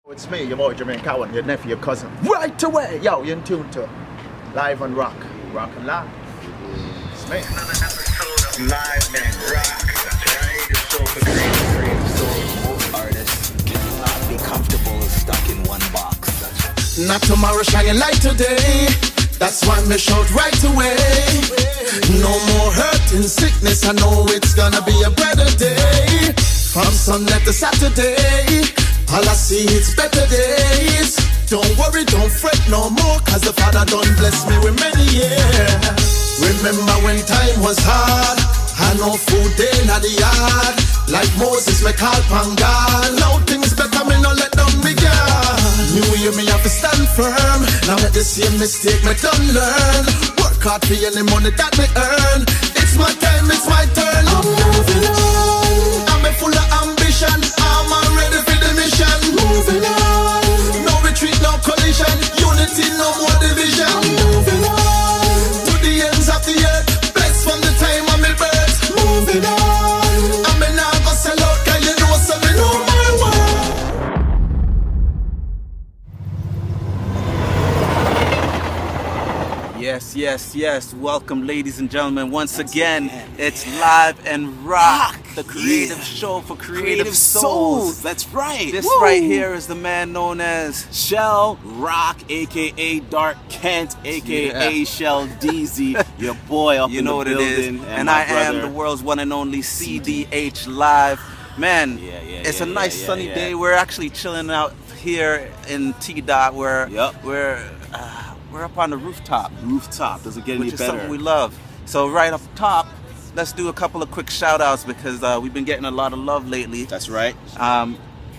It's me, your boy Jermaine Cowan, your nephew, your cousin. Right away! Yo, you're in tune to Live and Rock. Rock and Live. It's me. Another episode of Live and Rock. That's right. It's so for creative soul. Most artists cannot be comfortable stuck in one box. Not tomorrow, shining light today. That's why me shout right away. No more hurt and sickness. I know it's gonna be a better day. From Sunday to Saturday, all I see is better days. Don't worry, don't fret no more, cause the Father done bless me with many years. Remember when time was hard, I know food day in the yard. Like Moses, me call upon God. Now things better, me no let them begin. New year, me have to stand firm. Now let the same mistake me done learn. Work hard for any money that me earn. It's my time, it's my turn. I'm moving on. I'm full of ambition. I'm ready for the mission. Moving on. No retreat, no collision. Unity, no more division. I'm moving on. To the ends of the earth. Blessed from the time of my birth. Moving on. I'm now go sell out, cause you know so me know my word. Yes. Welcome, ladies and gentlemen. Once again, it's Live and Rock, the creative show for creative souls. That's right. This right here is the man known as Shell Rock, aka Dark Kent, aka Shell DZ, your boy up you in know the what it building, is, and I am the world's one and only CDH Live. Man, it's a nice sunny day. We're actually chilling out here in T-Dot where we're up on the rooftop. Doesn't get any Which is better. something we love. So right up top, let's do a couple of quick shout outs because we've been getting a lot of love lately. That's right. Who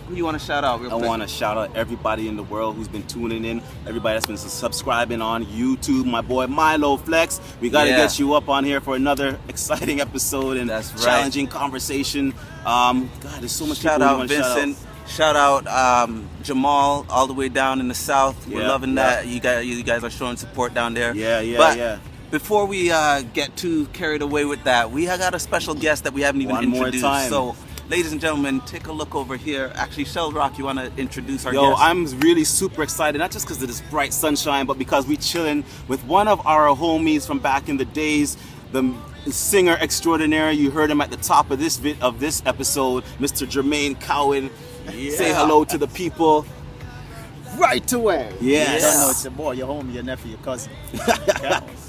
do you want to shout out real quick? I want to shout out everybody in the world who's been tuning in, everybody that's been subscribing on YouTube. My boy Milo Flex, we got to get you up on here for another exciting episode and challenging conversation. God, there's so much shout out Vincent. Shout out Jamal all the way down in the south. We're loving that. You guys are showing support down there. But before we get too carried away with that, we got a special guest that we haven't even introduced. So, ladies and gentlemen, take a look over here. Actually, Shell Rock, you want to introduce our guest? I'm really super excited, not just because of this bright sunshine, but because we're chilling with one of our homies from back in the days, the singer extraordinaire. You heard him at the top of this episode, Mr. Jermaine Cowan. Say hello to the people. Right away. Yes. You don't know it's your boy, your homie, your nephew, your cousin.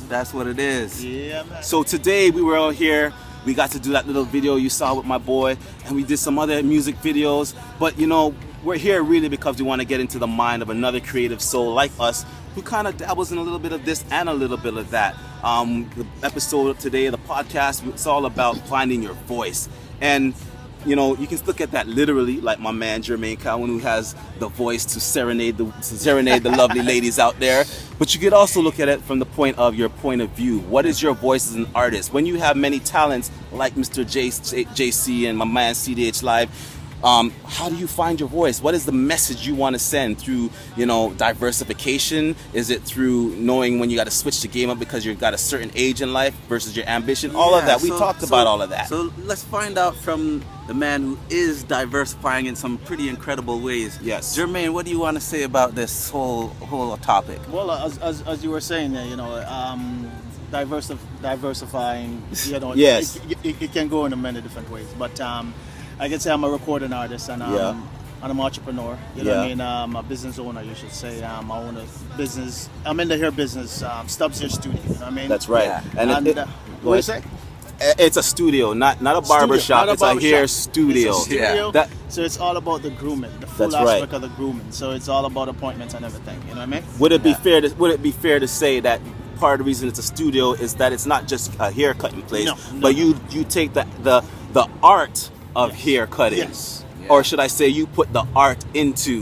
That's what it is. Yeah, man. So today we were out here. We got to do that little video you saw with my boy, and we did some other music videos. But you know, we're here really because we want to get into the mind of another creative soul like us, who kind of dabbles in a little bit of this and a little bit of that. The episode today, the podcast, it's all about finding your voice. And you know, you can look at that literally, like my man Jermaine Cowan, who has the voice to serenade the lovely ladies out there. But you could also look at it from the point of your point of view. What is your voice as an artist? When you have many talents like Mr. JC and my man CDH Live, how do you find your voice? What is the message you want to send through, you know, diversification? Is it through knowing when you got to switch the game up because you've got a certain age in life versus your ambition? All of that. We talked about all of that. So let's find out from the man who is diversifying in some pretty incredible ways. Yes. Jermaine, what do you want to say about this whole topic? Well, as you were saying, you know, diversifying, you know, it can go in many different ways. But I can say I'm a recording artist and I'm an entrepreneur. You know what I mean? I'm a business owner, you should say. I own a business. I'm in the hair business, Stubz Hair Studio. You know what I mean? That's right. Yeah. And what do you say? It's a studio, not a barber shop. It's a hair studio. It's a studio. Yeah. So it's all about the grooming, the full aspect of the grooming. So it's all about appointments and everything. You know what I mean? Would it be fair to say that part of the reason it's a studio is that it's not just a haircutting place, but you take the art of hair cutting, or should I say you put the art into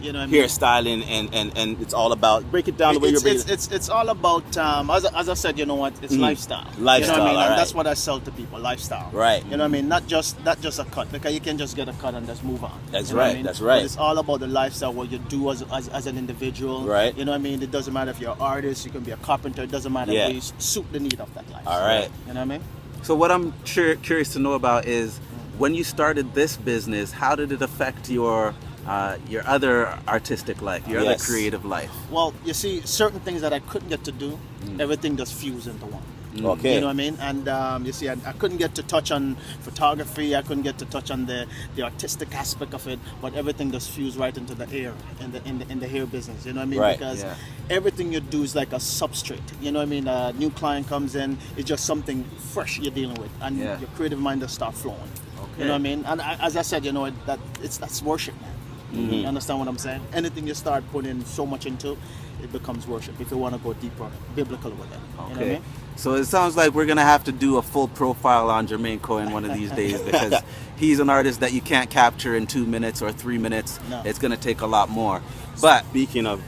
you know what I mean? Hairstyling and it's all about, break it down the way you're bringing it. It's all about as I said, you know what, it's lifestyle. You know what I mean? And that's what I sell to people, lifestyle. Right. You know what I mean? Not just a cut, because you can just get a cut and just move on. That's right. That's right. But it's all about the lifestyle, what you do as an individual. Right. You know what I mean? It doesn't matter if you're an artist, you can be a carpenter, it doesn't matter if you suit the need of that life. All right. You know what I mean? So what I'm curious to know about is when you started this business, how did it affect your your other artistic life, your other creative life? Well, you see, certain things that I couldn't get to do, everything just fused into one. Okay. You know what I mean? And you see, I couldn't get to touch on photography. I couldn't get to touch on the artistic aspect of it, but everything just fused right into the hair, in the hair business. You know what I mean? Right. Because everything you do is like a substrate. You know what I mean? A new client comes in, it's just something fresh you're dealing with, and your creative mind just start flowing. Okay. You know what I mean? And as I said, you know, that's worship, man. You understand what I'm saying? Anything you start putting so much into, it becomes worship. If you want to go deeper, biblical with it. Okay. You know what I mean? So it sounds like we're gonna have to do a full profile on Jermaine Cowan one of these days, because he's an artist that you can't capture in 2 minutes or 3 minutes. No. It's gonna take a lot more. But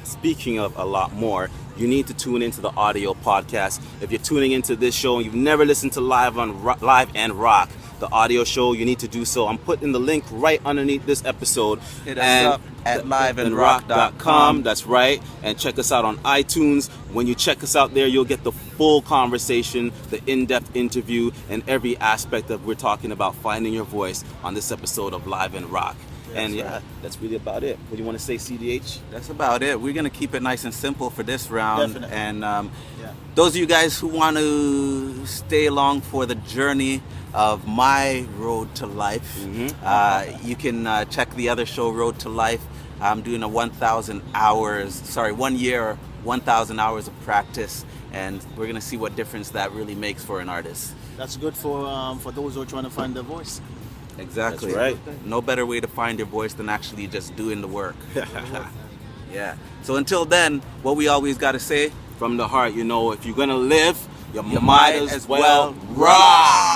Speaking of a lot more, you need to tune into the audio podcast. If you're tuning into this show and you've never listened to Live and Rock, the audio show, you need to do so. I'm putting the link right underneath this episode. Hit us up at liveandrock.com. That's right. And check us out on iTunes. When you check us out there, you'll get the full conversation, the in-depth interview, and every aspect of we're talking about finding your voice on this episode of Live and Rock. That's really about it. What do you want to say, CDH? that's about it. We're gonna keep it nice and simple for this round. Definitely. And those of you guys who want to stay along for the journey of my road to life, you can check the other show, Road to Life. I'm doing a 1 year, 1,000 hours of practice, and we're gonna see what difference that really makes for an artist. That's good for those who are trying to find their voice. Exactly. That's right. No better way to find your voice than actually just doing the work. Yeah. So until then, what we always got to say, From the heart, you know, if you're going to live, you might as well rock.